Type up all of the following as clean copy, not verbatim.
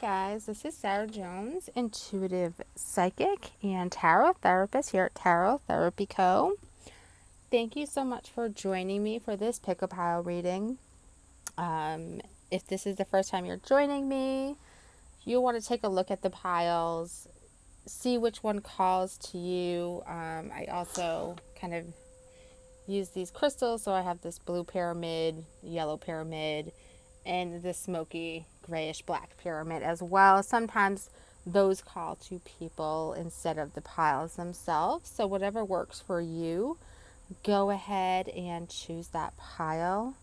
guys, this is Sarah Jones, intuitive psychic and tarot therapist here at Tarot Therapy Co. Thank you so much for joining me for this pick a pile reading. If this is the first time you're joining me, you want to take a look at the piles, see which one calls to you. I also kind of use these crystals, so I have this blue pyramid, yellow pyramid, and the smoky grayish black pyramid as well. Sometimes those call to people instead of the piles themselves. So whatever works for you, go ahead and choose that pile.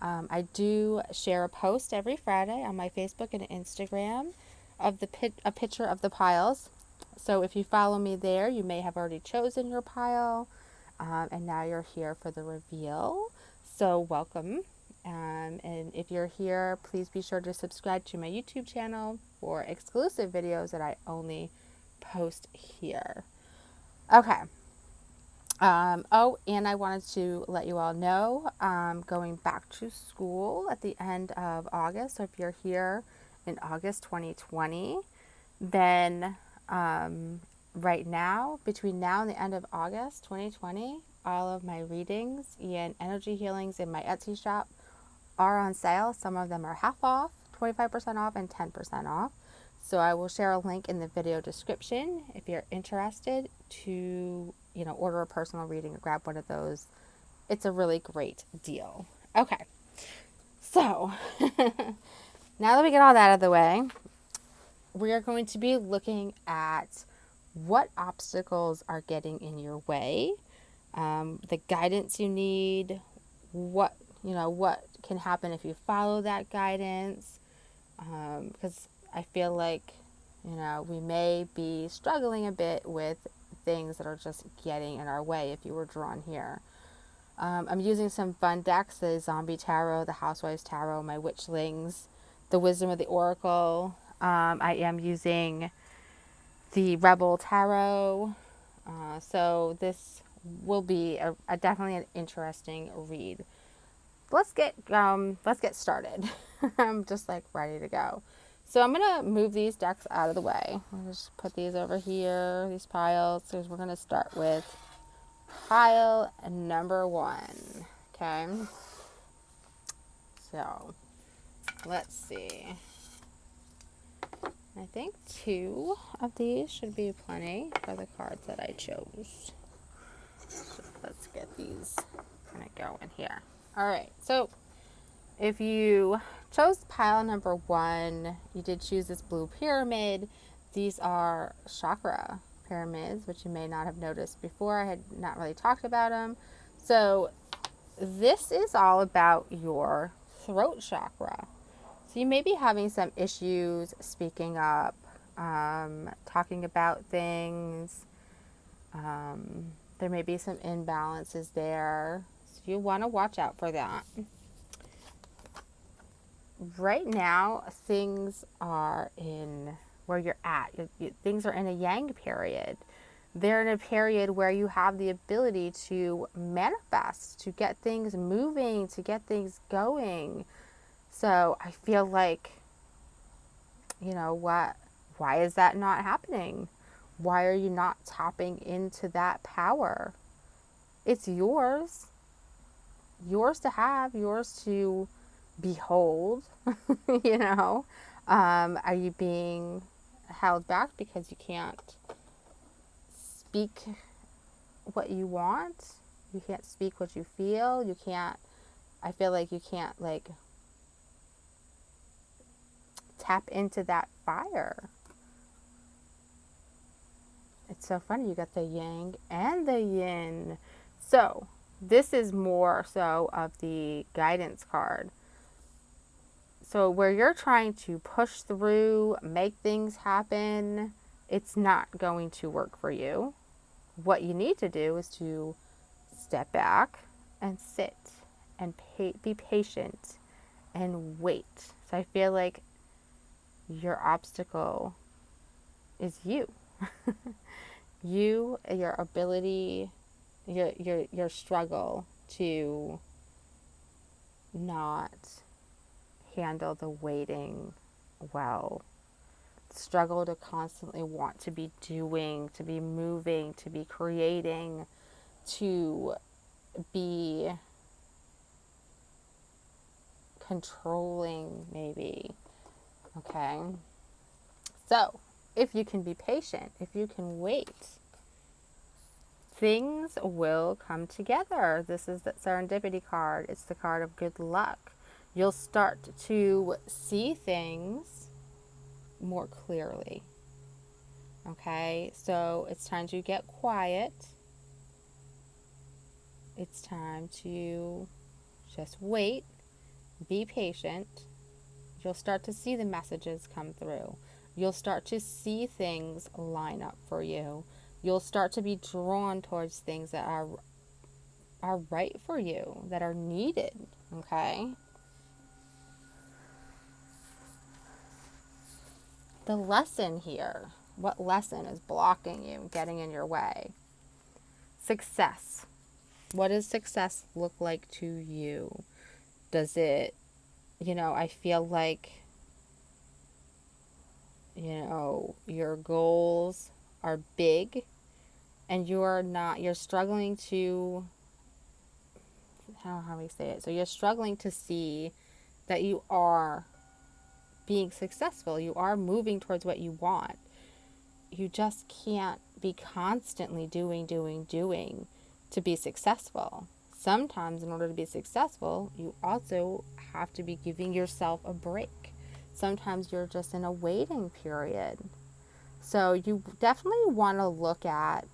I do share a post every Friday on my Facebook and Instagram of a picture of the piles. So if you follow me there, you may have already chosen your pile, and now you're here for the reveal. So welcome. And if you're here, please be sure to subscribe to my YouTube channel for exclusive videos that I only post here. Okay. And I wanted to let you all know I'm going back to school at the end of August. So if you're here in August 2020, then right now, between now and the end of August 2020, all of my readings and energy healings in my Etsy shop are on sale. Some of them are half off, 25% off, and 10% off. So I will share a link in the video description if you're interested to, order a personal reading or grab one of those. It's a really great deal. Okay. So now that we get all that out of the way, we are going to be looking at what obstacles are getting in your way, the guidance you need, what can happen if you follow that guidance, because I feel like we may be struggling a bit with things that are just getting in our way if you were drawn here. I'm using some fun decks: the Zombie Tarot, the Housewives Tarot, my Witchlings, the Wisdom of the Oracle. I am using the Rebel Tarot. So this will be a definitely an interesting read. Let's get started. I'm just like ready to go. So I'm gonna move these decks out of the way. I'll just put these over here, these piles. So we're gonna start with pile number 1. Okay. So let's see. I think 2 of these should be plenty for the cards that I chose. So let's get these gonna go in here. All right. So if you chose pile number 1, you did choose this blue pyramid. These are chakra pyramids, which you may not have noticed before. I had not really talked about them. So this is all about your throat chakra. So you may be having some issues speaking up, talking about things. There may be some imbalances there. So you want to watch out for that. Right now, things are in where you're at. Things are in a yang period. They're in a period where you have the ability to manifest, to get things moving, to get things going. So I feel like, why is that not happening? Why are you not tapping into that power? It's yours. Yours to have, yours to behold. Are you being held back because you can't speak what you want? You can't speak what you feel. I feel like you can't tap into that fire. It's so funny. You got the yang and the yin. So this is more so of the guidance card. So where you're trying to push through, make things happen, it's not going to work for you. What you need to do is to step back and sit and be patient and wait. So I feel like your obstacle is you. Your ability, your struggle to not handle the waiting well. struggle to constantly want to be doing, to be moving, to be creating, to be controlling, maybe. Okay? So, if you can be patient, if you can wait, things will come together. This is the serendipity card. It's the card of good luck. You'll start to see things more clearly. Okay? So, it's time to get quiet. It's time to just wait, be patient. You'll start to see the messages come through. You'll start to see things line up for you. You'll start to be drawn towards things that are right for you, that are needed, okay? The lesson here, what lesson is blocking you, getting in your way? Success. What does success look like to you? Does it, I feel like, your goals are big and you're struggling to, how we say it? So you're struggling to see that you are being successful. You are moving towards what you want. You just can't be constantly doing to be successful. Sometimes in order to be successful, you also have to be giving yourself a break. Sometimes you're just in a waiting period. So you definitely want to look at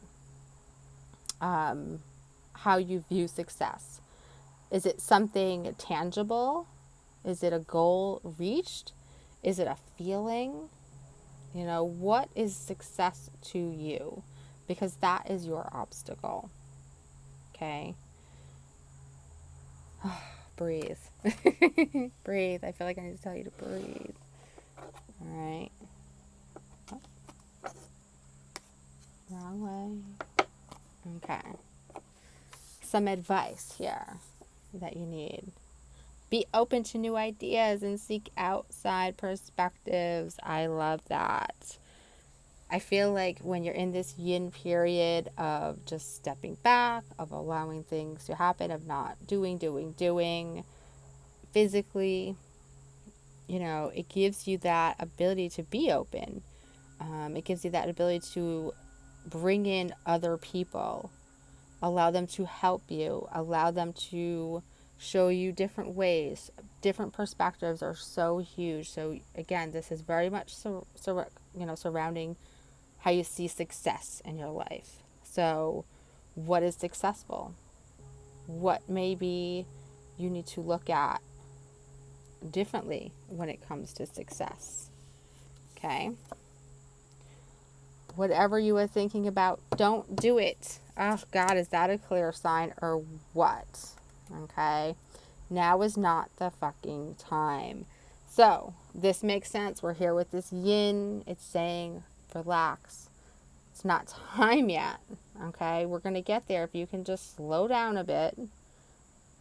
how you view success. Is it something tangible? Is it a goal reached? Is it a feeling? What is success to you? Because that is your obstacle. Okay? Breathe. Breathe. I feel like I need to tell you to breathe. All right. Oh. Wrong way. Okay. Some advice here that you need. Be open to new ideas and seek outside perspectives. I love that. I feel like when you're in this yin period of just stepping back, of allowing things to happen, of not doing physically, it gives you that ability to be open. It gives you that ability to bring in other people, allow them to help you, allow them to show you different ways. Different perspectives are so huge. So again, this is very much surrounding how you see success in your life. So what is successful? What maybe you need to look at differently when it comes to success? Okay? Whatever you were thinking about, don't do it. Oh God, is that a clear sign or what? Okay? Now is not the fucking time. So, this makes sense. We're here with this yin. It's saying, relax. It's not time yet. Okay? We're going to get there. If you can just slow down a bit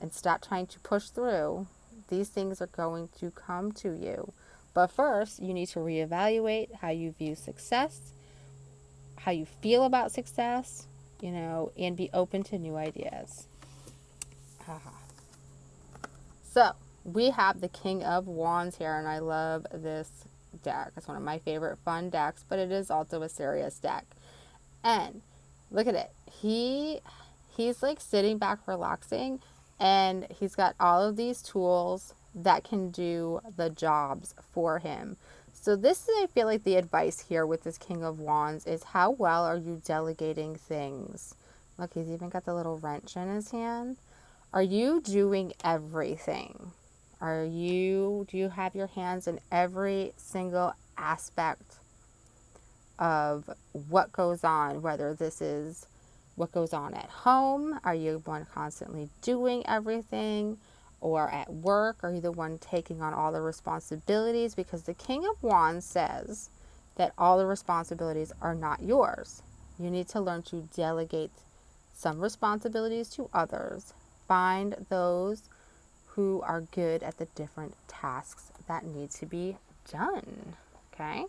and stop trying to push through, these things are going to come to you. But first, you need to reevaluate how you view success, how you feel about success, and be open to new ideas. So, we have the King of Wands here, and I love this deck. It's one of my favorite fun decks, but it is also a serious deck. And look at it. He's like sitting back relaxing, and he's got all of these tools that can do the jobs for him. So this is, I feel like, the advice here with this King of Wands is, how well are you delegating things? Look, he's even got the little wrench in his hand. Are you doing everything? Do you have your hands in every single aspect of what goes on, whether this is what goes on at home? Are you one constantly doing everything? Or at work, are you the one taking on all the responsibilities? Because the King of Wands says that all the responsibilities are not yours. You need to learn to delegate some responsibilities to others. Find those who are good at the different tasks that need to be done. Okay?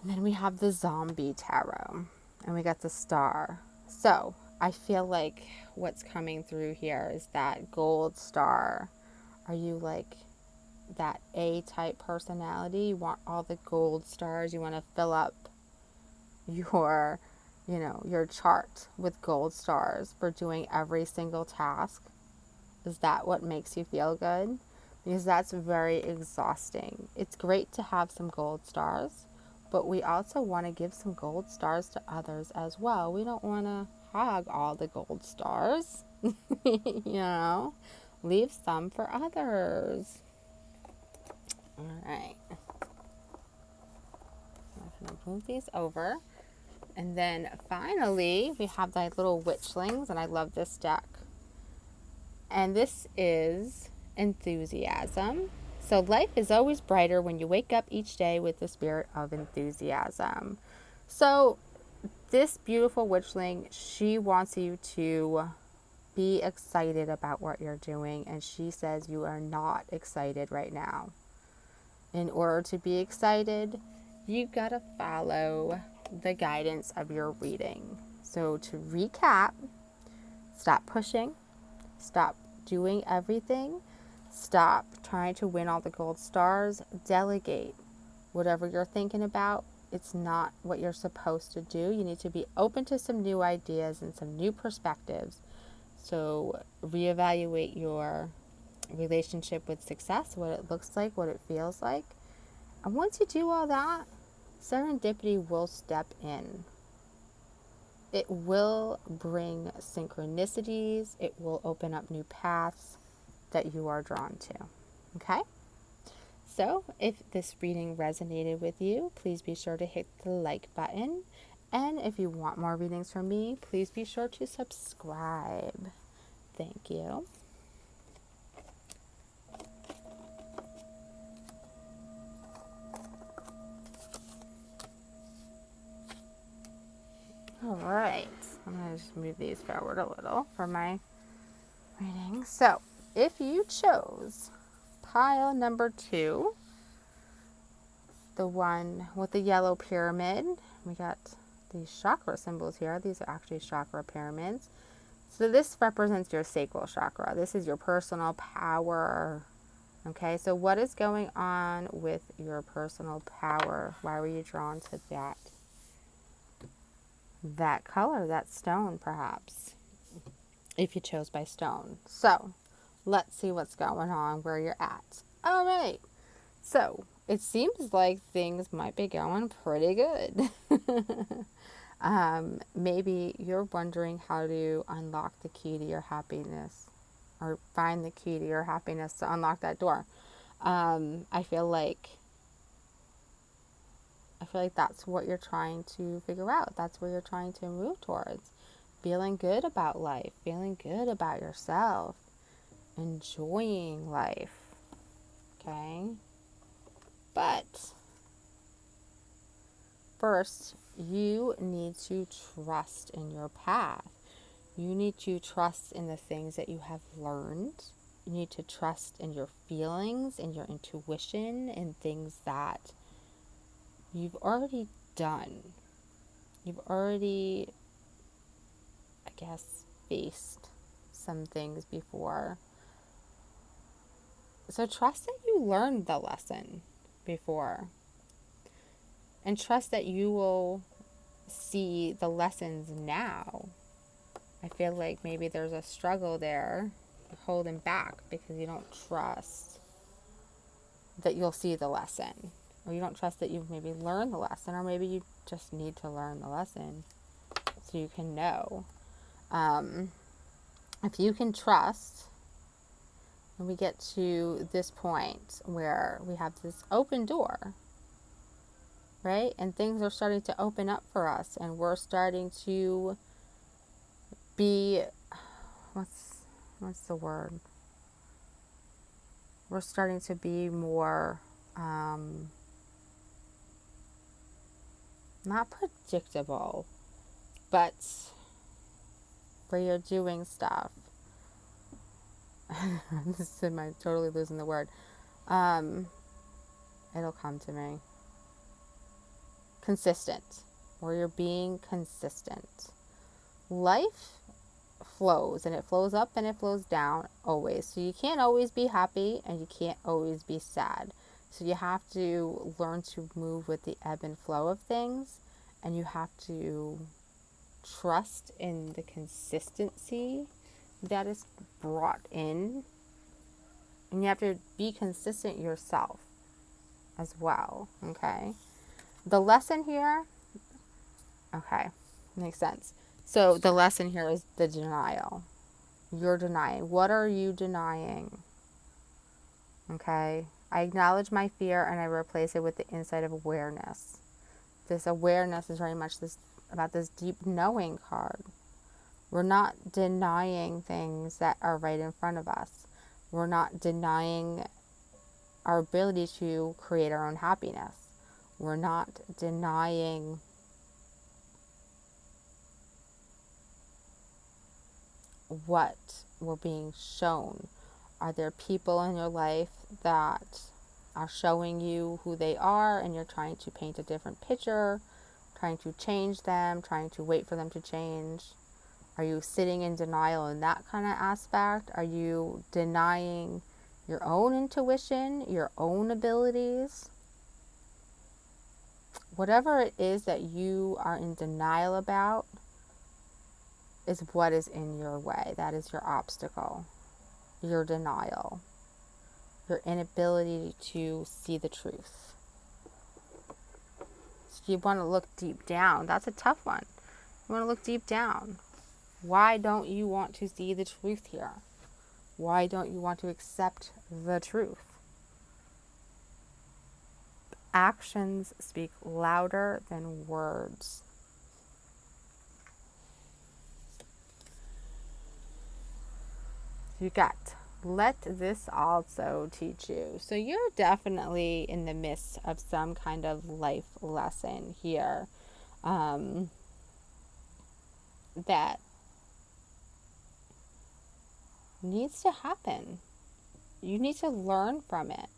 And then we have the zombie tarot, and we got the star. So I feel like what's coming through here is that gold star. Are you like that A-type personality? You want all the gold stars. You want to fill up your, your chart with gold stars for doing every single task. Is that what makes you feel good? Because that's very exhausting. It's great to have some gold stars, but we also want to give some gold stars to others as well. We don't want to hog all the gold stars, leave some for others. All right. I'm going to move these over. And then finally, we have the little witchlings, and I love this deck. And this is enthusiasm. So life is always brighter when you wake up each day with the spirit of enthusiasm. So this beautiful witchling, she wants you to be excited about what you're doing, and she says you are not excited right now. In order to be excited, you gotta follow the guidance of your reading. So to recap, stop pushing, stop doing everything, stop trying to win all the gold stars, delegate. Whatever you're thinking about, it's not what you're supposed to do. You need to be open to some new ideas and some new perspectives. So reevaluate your relationship with success, what it looks like, what it feels like. And once you do all that, serendipity will step in. It will bring synchronicities. It will open up new paths that you are drawn to. Okay? So if this reading resonated with you, please be sure to hit the like button. And if you want more readings from me, please be sure to subscribe. Thank you. All right. I'm going to just move these forward a little for my reading. So if you chose pile number 2, the one with the yellow pyramid, we got these chakra symbols here. These are actually chakra pyramids. So this represents your sacral chakra. This is your personal power. Okay, so what is going on with your personal power? Why were you drawn to that color, that stone, perhaps, if you chose by stone? So let's see what's going on, where you're at. All right, so it seems like things might be going pretty good. Maybe you're wondering how to unlock the key to your happiness, or find the key to your happiness to unlock that door. I feel like that's what you're trying to figure out. That's where you're trying to move towards. Feeling good about life, feeling good about yourself, enjoying life. Okay? But first, you need to trust in your path. You need to trust in the things that you have learned. You need to trust in your feelings, in your intuition, in things that you've already done. You've already, I guess, faced some things before. So trust that you learned the lesson before. And trust that you will see the lessons now. I feel like maybe there's a struggle there, holding back because you don't trust that you'll see the lesson. Or you don't trust that you've maybe learned the lesson, or maybe you just need to learn the lesson so you can know. If you can trust, and we get to this point where we have this open door, right? And things are starting to open up for us, and we're starting to be, what's the word? We're starting to be more, not predictable, but where you're doing stuff. Am I totally losing the word? It'll come to me. consistent, or you're being consistent. Life flows, and it flows up and it flows down always. So you can't always be happy and you can't always be sad. So you have to learn to move with the ebb and flow of things, and you have to trust in the consistency that is brought in, and you have to be consistent yourself as well. Okay, the lesson here, okay, makes sense. So the lesson here is the denial. You're denying. What are you denying? Okay, I acknowledge my fear and I replace it with the insight of awareness. This awareness is very much this about this deep knowing card. We're not denying things that are right in front of us. We're not denying our ability to create our own happiness. We're not denying what we're being shown. Are there people in your life that are showing you who they are and you're trying to paint a different picture, trying to change them, trying to wait for them to change? Are you sitting in denial in that kind of aspect? Are you denying your own intuition, your own abilities? Whatever it is that you are in denial about is what is in your way. That is your obstacle, your denial, your inability to see the truth. So you want to look deep down. That's a tough one. You want to look deep down. Why don't you want to see the truth here? Why don't you want to accept the truth? Actions speak louder than words. You got, let this also teach you. So you're definitely in the midst of some kind of life lesson here that needs to happen. You need to learn from it.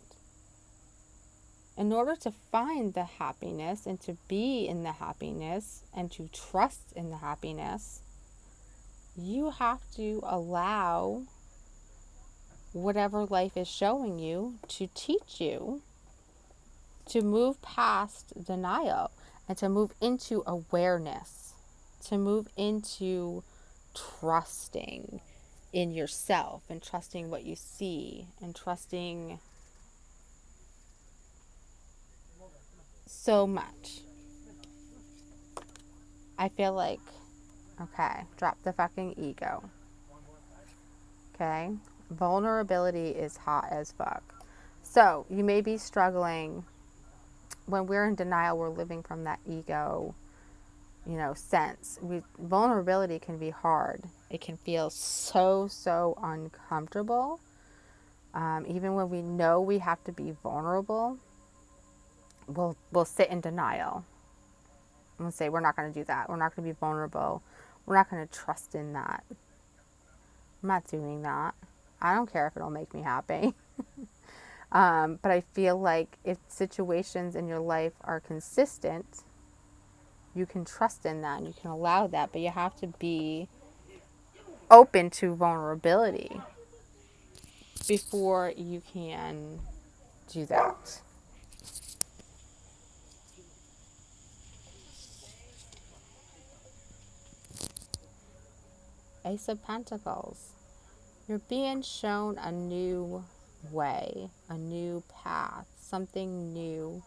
In order to find the happiness and to be in the happiness and to trust in the happiness, you have to allow whatever life is showing you to teach you to move past denial and to move into awareness, to move into trusting in yourself and trusting what you see and trusting so much. I feel like, okay, drop the fucking ego. Okay? Vulnerability is hot as fuck. So, you may be struggling. When we're in denial, we're living from that ego, sense. Vulnerability can be hard. It can feel so uncomfortable. Even when we know we have to be vulnerable, we'll sit in denial. We'll say, we're not going to do that. We're not going to be vulnerable. We're not going to trust in that. I'm not doing that. I don't care if it'll make me happy. But I feel like if situations in your life are consistent, you can trust in that and you can allow that, but you have to be open to vulnerability before you can do that. Ace of Pentacles. You're being shown a new way, a new path, something new,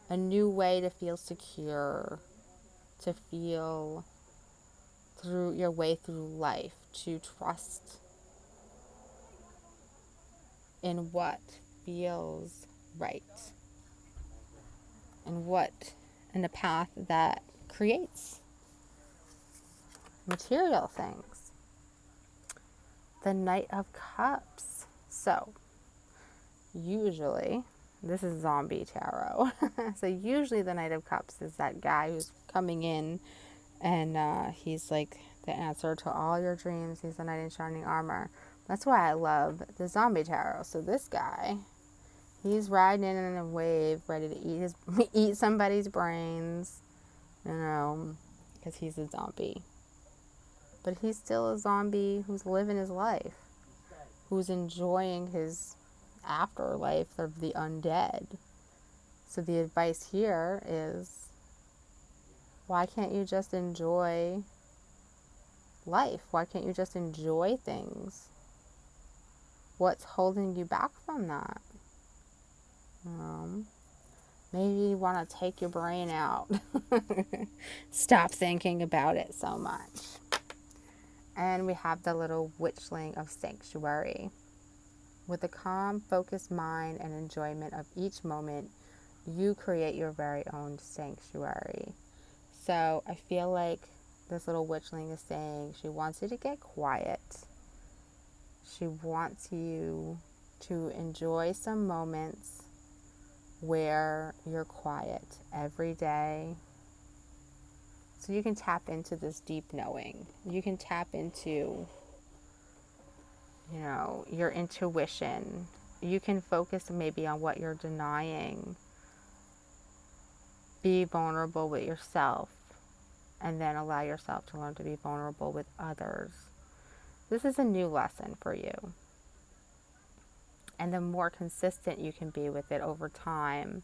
a new way to feel secure, to feel through your way through life, to trust in what feels right and a path that creates material things. The Knight of Cups. So usually, this is zombie tarot. So usually the Knight of Cups is that guy who's coming in and he's like the answer to all your dreams. He's the knight in shining armor. That's why I love the zombie tarot. So this guy He's riding in a wave, ready to eat somebody's brains, because he's a zombie. But he's still a zombie who's living his life, who's enjoying his afterlife of the undead. So the advice here is, why can't you just enjoy life? Why can't you just enjoy things? What's holding you back from that? Maybe you want to take your brain out. Stop thinking about it so much. And we have the little witchling of sanctuary. With a calm, focused mind and enjoyment of each moment, you create your very own sanctuary. So I feel like this little witchling is saying she wants you to get quiet. She wants you to enjoy some moments where you're quiet every day. So you can tap into this deep knowing. You can tap into, your intuition. You can focus maybe on what you're denying. Be vulnerable with yourself, and then allow yourself to learn to be vulnerable with others. This is a new lesson for you. And the more consistent you can be with it over time,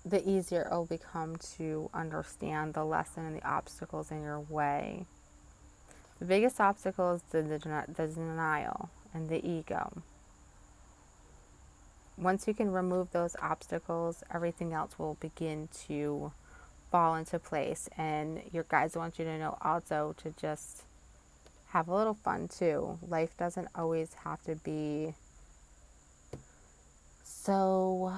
the easier it will become to understand the lesson and the obstacles in your way. The biggest obstacle is the denial and the ego. Once you can remove those obstacles, everything else will begin to fall into place. And your guides want you to know also to just have a little fun too. Life doesn't always have to be so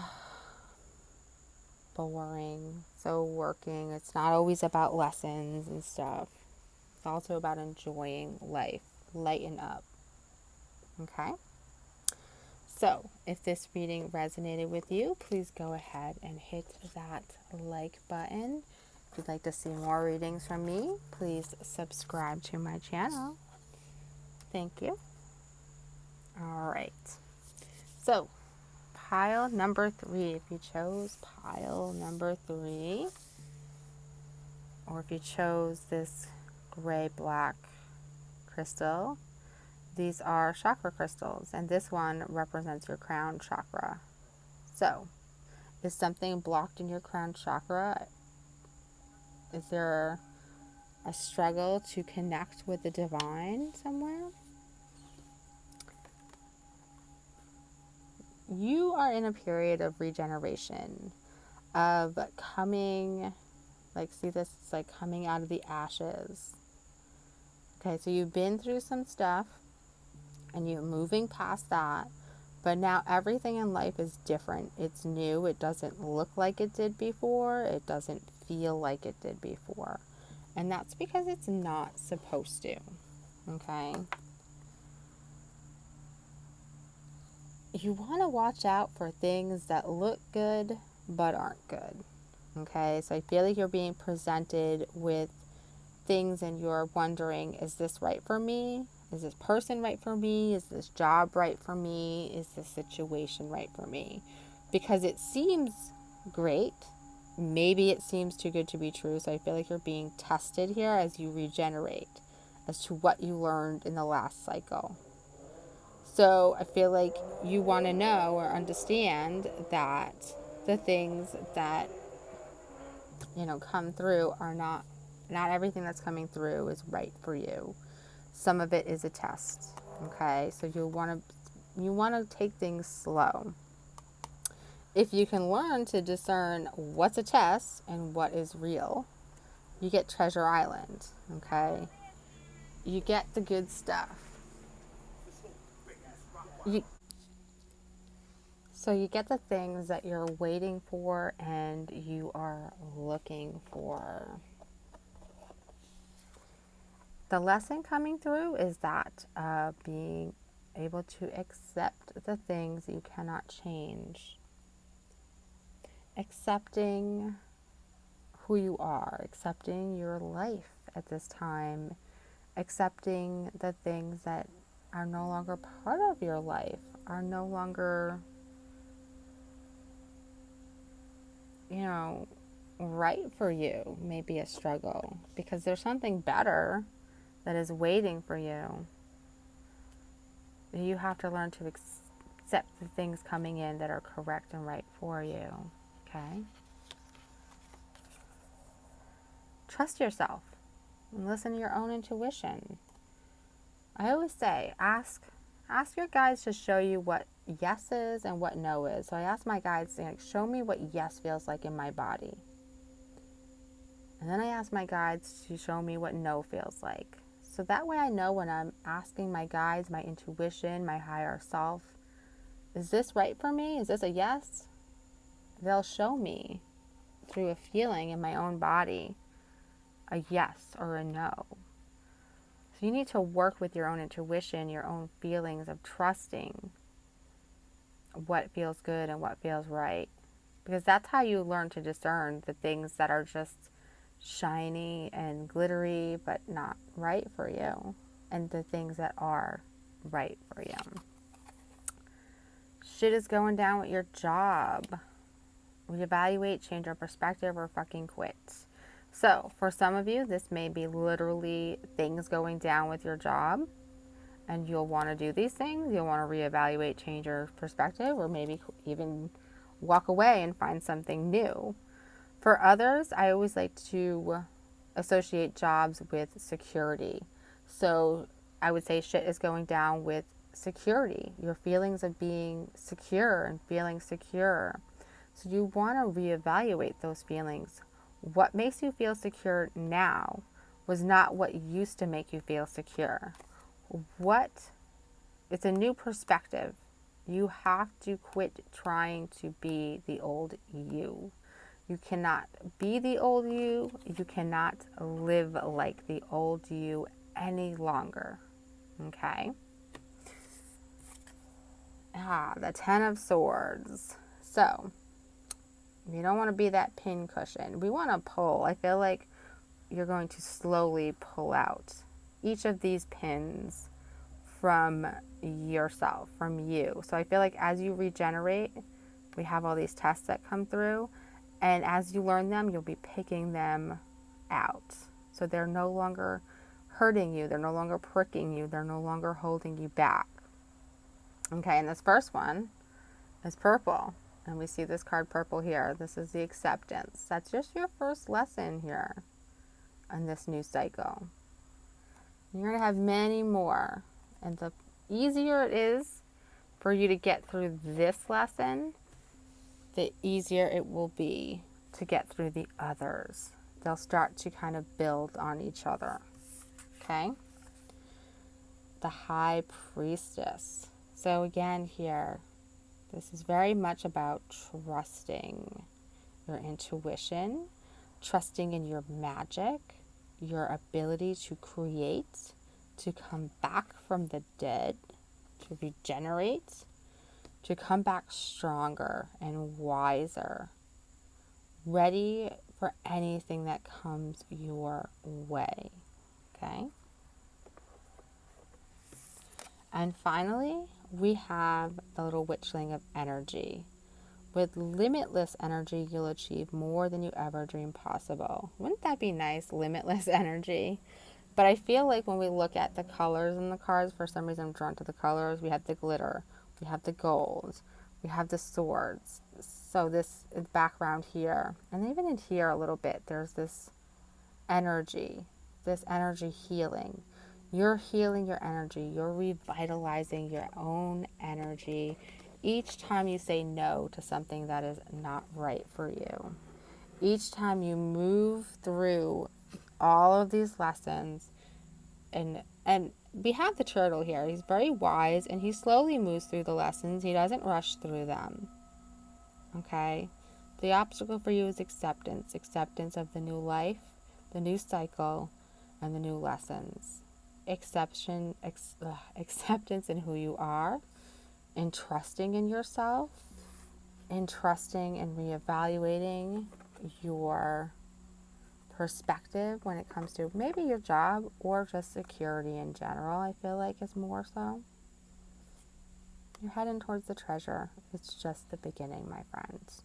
boring, so working. It's not always about lessons and stuff. It's also about enjoying life. Lighten up. Okay? So, if this reading resonated with you, please go ahead and hit that like button. If you'd like to see more readings from me, please subscribe to my channel. Thank you. All right. So, pile number 3. If you chose pile number 3, or if you chose this gray-black crystal, these are chakra crystals, and this one represents your crown chakra. So, is something blocked in your crown chakra? Is there a struggle to connect with the divine somewhere? You are in a period of regeneration, of coming, see this, it's like coming out of the ashes. Okay, so you've been through some stuff, and you're moving past that, but now everything in life is different. It's new. It doesn't look like it did before. It doesn't feel like it did before. And that's because it's not supposed to. Okay? You want to watch out for things that look good but aren't good. Okay? So I feel like you're being presented with things and you're wondering, is this right for me? Is this person right for me? Is this job right for me? Is this situation right for me? Because it seems great. Maybe it seems too good to be true. So I feel like you're being tested here as you regenerate as to what you learned in the last cycle. So I feel like you want to know or understand that the things that, come through are not everything that's coming through is right for you. Some of it is a test. Okay, so you want to take things slow. If you can learn to discern what's a test and what is real, you get Treasure Island. Okay, you get the good stuff. So you get the things that you're waiting for and you are looking for. The lesson coming through is that being able to accept the things you cannot change. Accepting who you are, accepting your life at this time, accepting the things that are no longer part of your life, are no longer, you know, right for you, may be a struggle because there's something better that is waiting for you. You have to learn to accept the things coming in that are correct and right for you. Okay? Trust yourself and listen to your own intuition. I always say, ask your guides to show you what yes is and what no is. So I ask my guides, like, show me what yes feels like in my body. And then I ask my guides to show me what no feels like. So that way I know when I'm asking my guides, my intuition, my higher self, is this right for me? Is this a yes? They'll show me through a feeling in my own body a yes or a no. So you need to work with your own intuition, your own feelings of trusting what feels good and what feels right. Because that's how you learn to discern the things that are just shiny and glittery but not right for you, and the things that are right for you. Shit is going down with your job. Reevaluate, change your perspective, or fucking quit. So, for some of you, this may be literally things going down with your job, and you'll want to do these things. You'll want to reevaluate, change your perspective, or maybe even walk away and find something new. For others, I always like to associate jobs with security. So I would say shit is going down with security, your feelings of being secure and feeling secure. So you want to reevaluate those feelings. What makes you feel secure now was not what used to make you feel secure. It's a new perspective. You have to quit trying to be the old you. You cannot be the old you. You cannot live like the old you any longer. Okay? The Ten of Swords. So, you don't want to be that pin cushion. We want to pull. I feel like you're going to slowly pull out each of these pins from yourself, from you. So I feel like as you regenerate, we have all these tests that come through, and as you learn them, you'll be picking them out. So they're no longer hurting you, they're no longer pricking you, they're no longer holding you back. Okay, and this first one is purple. And we see this card purple here. This is the acceptance. That's just your first lesson here in this new cycle. You're going to have many more. And the easier it is for you to get through this lesson, the easier it will be to get through the others. They'll start to kind of build on each other. Okay? The High Priestess. So again here, this is very much about trusting your intuition, trusting in your magic, your ability to create, to come back from the dead, to regenerate, to come back stronger and wiser, ready for anything that comes your way. Okay? And finally, we have the little witchling of energy. With limitless energy, you'll achieve more than you ever dreamed possible. Wouldn't that be nice? Limitless energy. But I feel like when we look at the colors in the cards, for some reason I'm drawn to the colors. We have the glitter, we have the gold, we have the swords. So this background here, and even in here a little bit, there's this energy healing. You're healing your energy. You're revitalizing your own energy each time you say no to something that is not right for you. Each time you move through all of these lessons, and we have the turtle here. He's very wise, and he slowly moves through the lessons. He doesn't rush through them. Okay? The obstacle for you is acceptance. Acceptance of the new life, the new cycle, and the new lessons. Acceptance in who you are, in trusting in yourself, in trusting and reevaluating your perspective when it comes to maybe your job or just security in general. I feel like is more so. You're heading towards the treasure. It's just the beginning, my friends.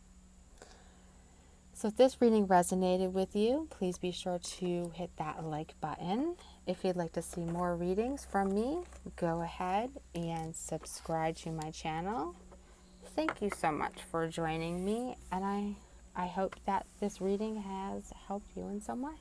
So if this reading resonated with you, please be sure to hit that like button. If you'd like to see more readings from me, go ahead and subscribe to my channel. Thank you so much for joining me, and I hope that this reading has helped you in some way.